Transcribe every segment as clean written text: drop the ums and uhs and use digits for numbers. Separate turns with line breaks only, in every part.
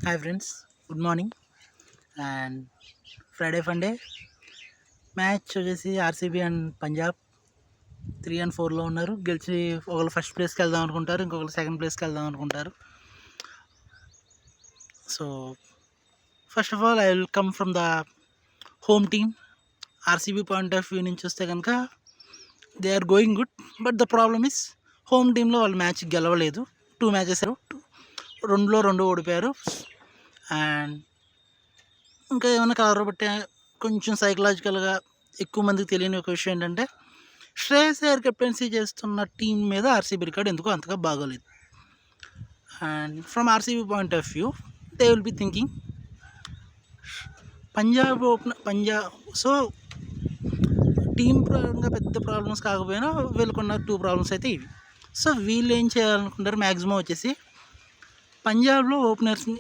Hi friends, good morning. And Friday funday match వచ్చేసి RCB and Punjab 3-4లో ఉన్నారు. గెలిచి ఒకళ్ళు ఫస్ట్ ప్లేస్కి వెళ్దాం అనుకుంటారు, ఇంకొకరు సెకండ్ ప్లేస్కి వెళ్దాం అనుకుంటారు. So first of all I will come from the home team. RCB point of view నుంచి వస్తే కనుక they are going good. But the problem is home టీంలో వాళ్ళు మ్యాచ్ గెలవలేదు. 2 మ్యాచెస్, 2 ఓడిపోయారు. అండ్ ఇంకా ఏమైనా కలవరబట్టే కొంచెం సైకలాజికల్గా ఎక్కువ మందికి తెలియని ఒక విషయం ఏంటంటే, శ్రేయస్ అయ్యర్ కెప్టెన్సీ చేస్తున్న టీం మీద ఆర్సీబీ రికార్డ్ ఎందుకో అంతగా బాగోలేదు. And from RCB point of view they will be thinking Punjab so team పరంగా పెద్ద ప్రాబ్లమ్స్ కాకపోయినా వీళ్ళకున్న 2 ప్రాబ్లమ్స్ అయితే ఇవి. సో వీళ్ళు ఏం చేయాలనుకుంటారు, మ్యాక్సిమం వచ్చేసి పంజాబ్లో ఓపెనర్స్ని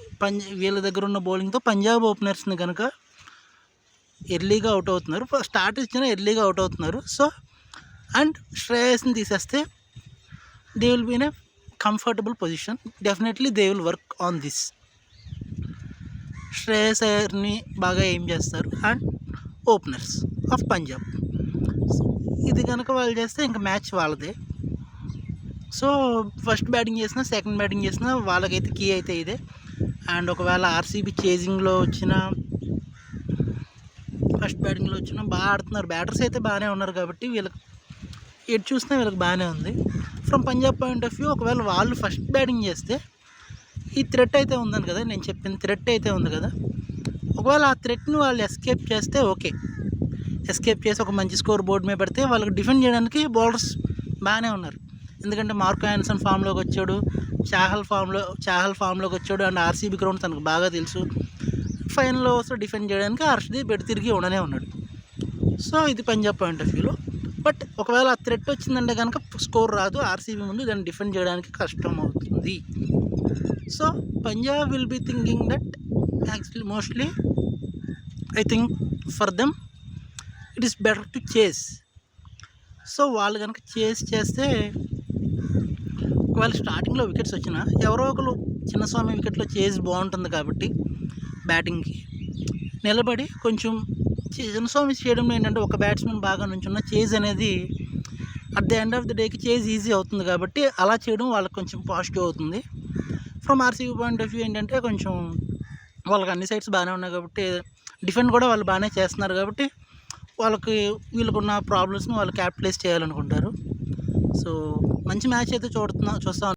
వీళ్ళ దగ్గర ఉన్న బౌలింగ్తో పంజాబ్ ఓపెనర్స్ని కనుక ఎర్లీగా అవుట్ అవుతున్నారు, స్టార్ట్ ఇచ్చినా ఎర్లీగా అవుట్ అవుతున్నారు. సో అండ్ శ్రేయస్ని తీసేస్తే they will be in a comfortable position. Definitely they will work on this. Shreyas అయ్యర్ని బాగా ఏం చేస్తారు and openers of Punjab. So ఇది కనుక వాళ్ళు చేస్తే ఇంకా మ్యాచ్ వాళ్ళదే. సో ఫస్ట్ బ్యాటింగ్ చేసినా సెకండ్ బ్యాటింగ్ చేసినా వాళ్ళకైతే కీ అయితే ఇదే. అండ్ ఒకవేళ ఆర్సీబీ చేజింగ్లో వచ్చిన ఫస్ట్ బ్యాటింగ్లో వచ్చినా బాగా ఆడుతున్నారు, బ్యాటర్స్ అయితే బాగానే ఉన్నారు కాబట్టి వీళ్ళకి ఎటు చూసినా వీళ్ళకి బాగానే ఉంది. From Punjab point of view ఒకవేళ వాళ్ళు ఫస్ట్ బ్యాటింగ్ చేస్తే ఈ థ్రెట్ అయితే ఉందని కదా, నేను చెప్పిన థ్రెట్ అయితే ఉంది కదా, ఒకవేళ ఆ థ్రెట్ని వాళ్ళు ఎస్కేప్ చేస్తే ఓకే, ఎస్కేప్ చేసి ఒక మంచి స్కోర్ బోర్డు మీద పెడితే వాళ్ళకి డిఫెండ్ చేయడానికి బౌలర్స్ బాగానే ఉన్నారు. ఎందుకంటే మార్కో యాన్సన్ ఫామ్లోకి వచ్చాడు, చాహల్ ఫామ్లోకి వచ్చాడు. అండ్ ఆర్సీబీ గ్రౌండ్ తనకు బాగా తెలుసు. ఫైనల్ ఓవర్స్ డిఫెండ్ చేయడానికి హర్షదీప్ బెడ్ తిరిగి ఉండనే ఉన్నాడు. సో ఇది పంజాబ్ పాయింట్ ఆఫ్ వ్యూలో. బట్ ఒకవేళ ఆ థ్రెట్ వచ్చిందంటే కనుక స్కోర్ రాదు ఆర్సీబీ ముందు, దాన్ని డిఫెండ్ చేయడానికి కష్టం అవుతుంది. So Punjab will be thinking that actually mostly I think for them it is better to chase. So వాళ్ళు కనుక చేస్తే ఒకవేళ స్టార్టింగ్లో వికెట్స్ వచ్చినా ఎవరో ఒకరు చిన్నస్వామి వికెట్లో చేజ్ బాగుంటుంది కాబట్టి బ్యాటింగ్కి నిలబడి కొంచెం చిన్నస్వామి చేయడంలో ఏంటంటే ఒక బ్యాట్స్మెన్ బాగా నుంచున్న చేజ్ అనేది at the end of the డేకి చేజ్ ఈజీ అవుతుంది కాబట్టి అలా చేయడం వాళ్ళకి కొంచెం పాజిటివ్ అవుతుంది. From RCB point of view ఏంటంటే కొంచెం వాళ్ళకి అన్ని సైడ్స్ బాగానే ఉన్నాయి కాబట్టి డిఫెండ్ కూడా వాళ్ళు బాగానే చేస్తున్నారు కాబట్టి వీళ్ళకున్న ప్రాబ్లమ్స్ని వాళ్ళు క్యాపిటలైజ్ చేయాలనుకుంటారు. సో మంచి మ్యాచ్ అయితే చూస్తాం.